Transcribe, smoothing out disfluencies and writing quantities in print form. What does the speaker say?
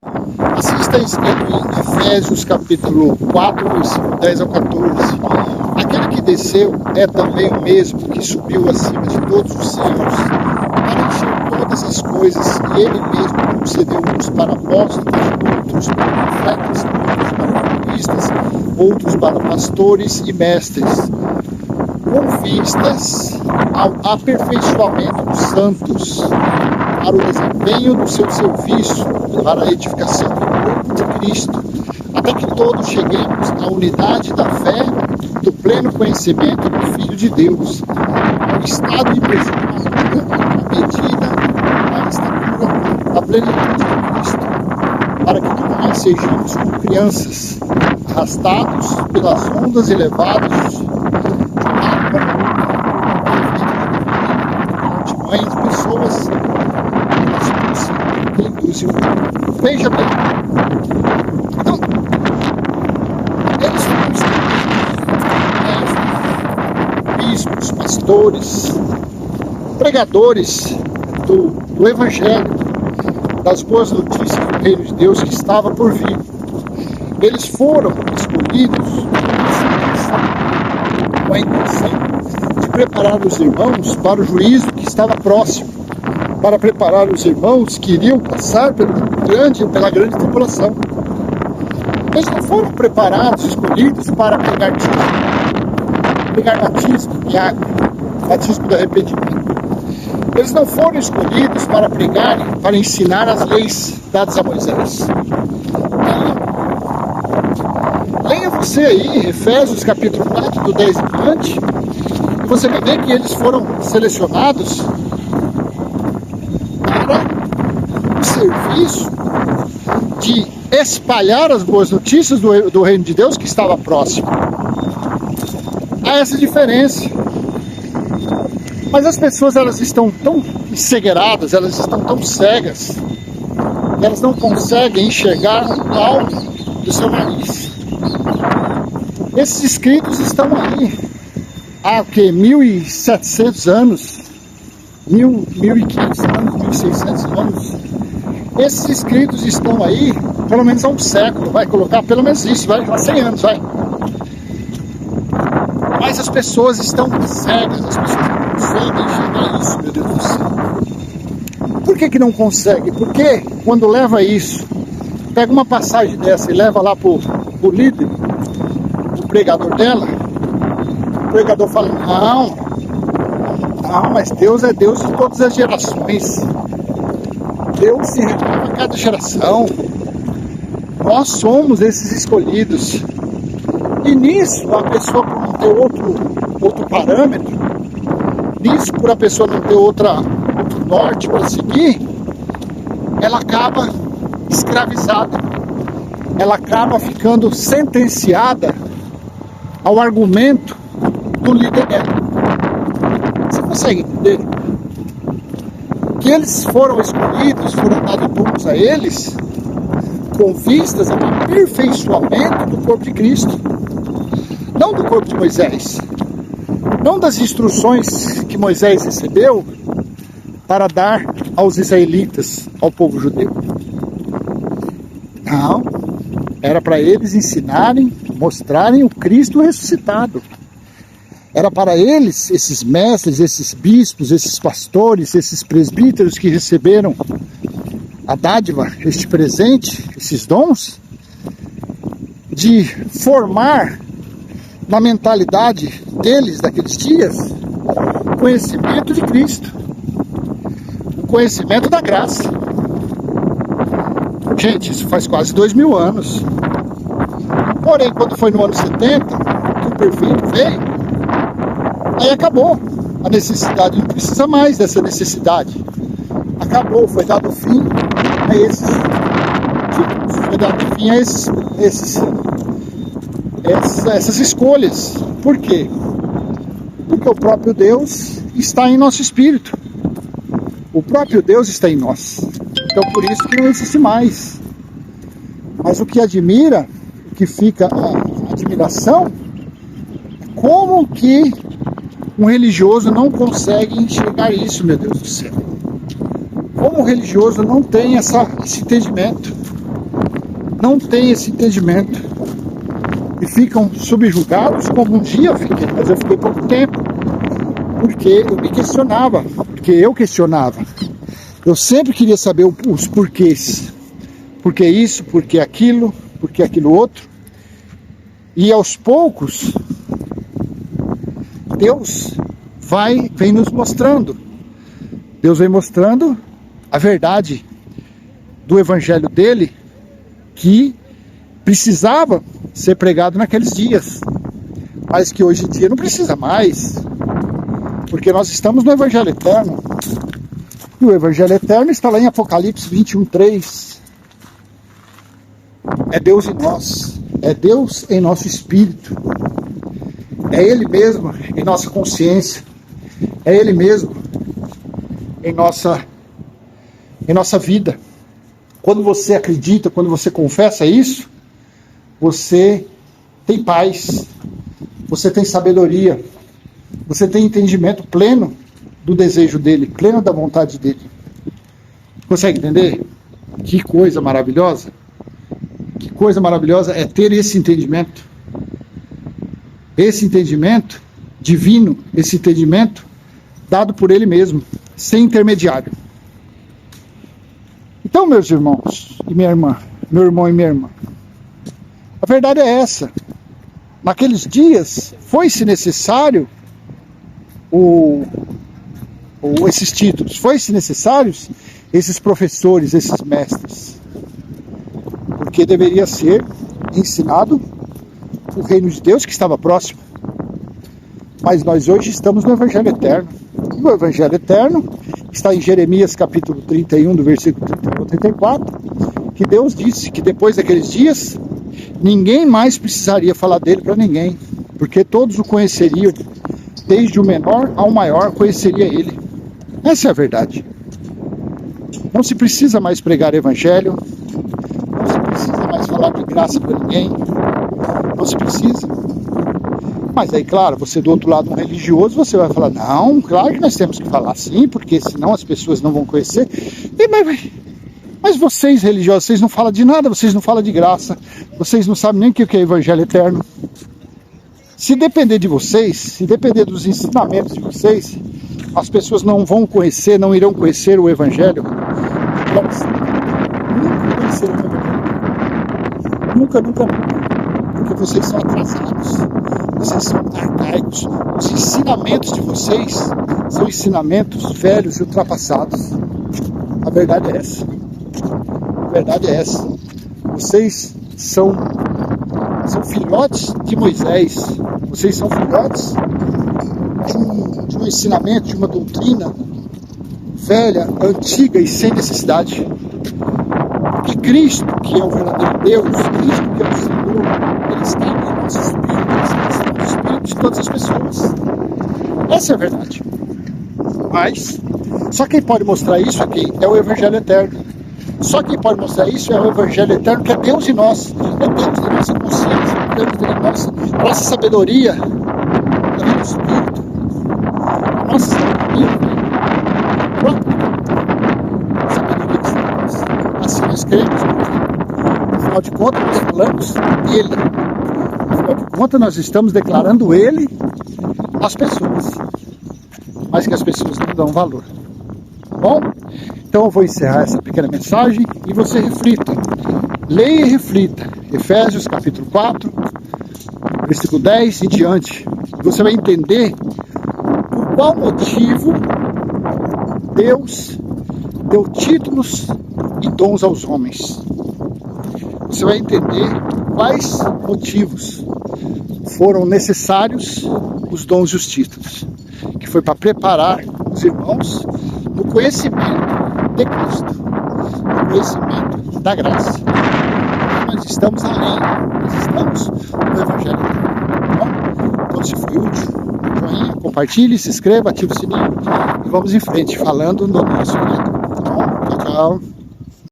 Assim está escrito em Efésios capítulo 4, versículo 10 ao 14. Aquele que desceu é também o mesmo que subiu acima de todos os céus para encher todas as coisas, e ele mesmo concedeu uns para apóstolos, outros para profetas, outros para evangelistas, outros para pastores e mestres, com vistas ao aperfeiçoamento dos santos, para o desempenho do seu serviço, para a edificação do corpo de Cristo, até que todos cheguemos à unidade da fé, do pleno conhecimento do Filho de Deus, ao estado de presença, à medida da estatura da plenitude de Cristo, para que nós sejamos como crianças, arrastados pelas ondas e levados de mães, pessoas que induzem. Veja bem. Então, eles foram bispos, pastores, pregadores do Evangelho, das boas notícias do Reino de Deus que estava por vir. Eles foram escolhidos com a intenção de preparar os irmãos para o juízo que estava próximo, para preparar os irmãos que iriam passar pela grande tribulação. Eles não foram preparados, escolhidos para pregar batismo de água, batismo de arrependimento. Eles não foram escolhidos para pregar, para ensinar as leis dadas a Moisés. Leia você aí, Efésios capítulo 4, do 10 em diante, e você vai ver que eles foram selecionados para o serviço de espalhar as boas notícias do Reino de Deus que estava próximo. Há essa diferença. Mas as pessoas, elas estão tão encegueiradas, elas estão tão cegas, elas não conseguem enxergar o alto do seu nariz. Esses escritos estão aí há 1.700 anos, 1.500 anos, 1.600 anos. Esses escritos estão aí pelo menos há um século, vai colocar pelo menos isso, vai há 100 anos, vai. Mas as pessoas estão cegas, as pessoas não conseguem enxergar isso, meu Deus do céu. Por que não consegue? Porque quando leva isso, pega uma passagem dessa e leva lá pro líder, o pregador dela, o pregador fala, não, mas Deus é Deus de todas as gerações. Deus se renova a cada geração. Nós somos esses escolhidos. E nisso, a pessoa por não ter outro parâmetro, nisso por a pessoa não ter outro norte para seguir, ela acaba escravizada. Ela acaba ficando sentenciada ao argumento do líder dela. Você consegue entender? Que eles foram escolhidos, foram dados dons a eles, com vistas ao aperfeiçoamento do corpo de Cristo. Não do corpo de Moisés. Não das instruções que Moisés recebeu para dar aos israelitas, ao povo judeu. Não. Era para eles ensinarem, mostrarem o Cristo ressuscitado. Era para eles, esses mestres, esses bispos, esses pastores, esses presbíteros que receberam a dádiva, este presente, esses dons, de formar na mentalidade deles, daqueles dias, o conhecimento de Cristo, o conhecimento da graça. Gente, isso faz quase 2000 anos. Porém, quando foi no ano 70, que o perfeito veio, aí acabou a necessidade, não precisa mais dessa necessidade. Acabou, foi dado fim a esses. Foi dado fim a essas escolhas. Por quê? Porque o próprio Deus está em nosso espírito. O próprio Deus está em nós. Então por isso que não existe mais. Mas o que admira, o que fica a admiração, é como que um religioso não consegue enxergar isso, meu Deus do céu. Como o religioso não tem esse entendimento. não têm esse entendimento e ficam subjugados, como um dia eu fiquei, mas eu fiquei pouco tempo, porque eu me questionava, porque eu questionava. Eu sempre queria saber os porquês. Por que isso, por que aquilo outro. E aos poucos, Deus vem nos mostrando. Deus vem mostrando a verdade do evangelho dele, que precisava ser pregado naqueles dias, mas que hoje em dia não precisa mais, porque nós estamos no evangelho eterno. E o evangelho eterno está lá em Apocalipse 21:3. É Deus em nós, é Deus em nosso espírito, é Ele mesmo em nossa consciência, é Ele mesmo em nossa vida. Quando você acredita, quando você confessa isso, você tem paz, você tem sabedoria, você tem entendimento pleno do desejo dele, pleno da vontade dele. Consegue entender? Que coisa maravilhosa! Que coisa maravilhosa é ter esse entendimento divino, esse entendimento dado por ele mesmo, sem intermediário. Então, meus irmãos e minha irmã, meu irmão e minha irmã, a verdade é essa. Naqueles dias, foi-se necessário esses títulos, foi-se necessários esses professores, esses mestres, porque deveria ser ensinado o reino de Deus que estava próximo. Mas nós hoje estamos no Evangelho Eterno. E o Evangelho Eterno está em Jeremias capítulo 31, do versículo 31 ao 34, que Deus disse que depois daqueles dias, ninguém mais precisaria falar dele para ninguém, porque todos o conheceriam, desde o menor ao maior conheceria ele. Essa é a verdade. Não se precisa mais pregar evangelho, não se precisa mais falar de graça para ninguém, não se precisa. Mas aí, claro, você do outro lado, um religioso, você vai falar, não, claro que nós temos que falar sim, porque senão as pessoas não vão conhecer. Mas vocês religiosos, vocês não falam de nada, vocês não falam de graça, vocês não sabem nem o que é evangelho eterno. Se depender de vocês, se depender dos ensinamentos de vocês, as pessoas não vão conhecer, não irão conhecer o evangelho. Elas nunca conheceram o evangelho. Nunca. Porque vocês são atrasados, vocês são arcaicos. Os ensinamentos de vocês são ensinamentos velhos e ultrapassados. A verdade é essa. A verdade é essa. Vocês são filhotes de Moisés. Vocês são filhotes de um ensinamento, de uma doutrina velha, antiga e sem necessidade. Porque Cristo, que é o verdadeiro Deus, Cristo que é o Senhor, Ele está no nosso espírito, Ele está no espírito de todas as pessoas. Essa é a verdade. Mas, só quem pode mostrar isso aqui é o Evangelho Eterno. Só quem pode mostrar isso é o Evangelho Eterno, que é Deus em nós. É Deus da nossa consciência, é Deus da nossa sabedoria, do nosso espírito. A nossa sabedoria, a própria sabedoria que está em nós. Assim nós cremos, porque, afinal de contas, nós falamos dele. Afinal de contas, nós estamos declarando ele às pessoas, mas que as pessoas não dão valor. Bom? Então eu vou encerrar essa pequena mensagem e você reflita. Leia e reflita. Efésios capítulo 4, versículo 10 e diante. Você vai entender por qual motivo Deus deu títulos e dons aos homens. Você vai entender quais motivos foram necessários os dons e os títulos. Que foi para preparar os irmãos no conhecimento de Cristo, no conhecimento da graça. Nós estamos além, nós estamos no Evangelho. Então, se foi útil, joinha, compartilhe, se inscreva, ative o sininho e vamos em frente, falando do nosso Criador. Tchau, tchau.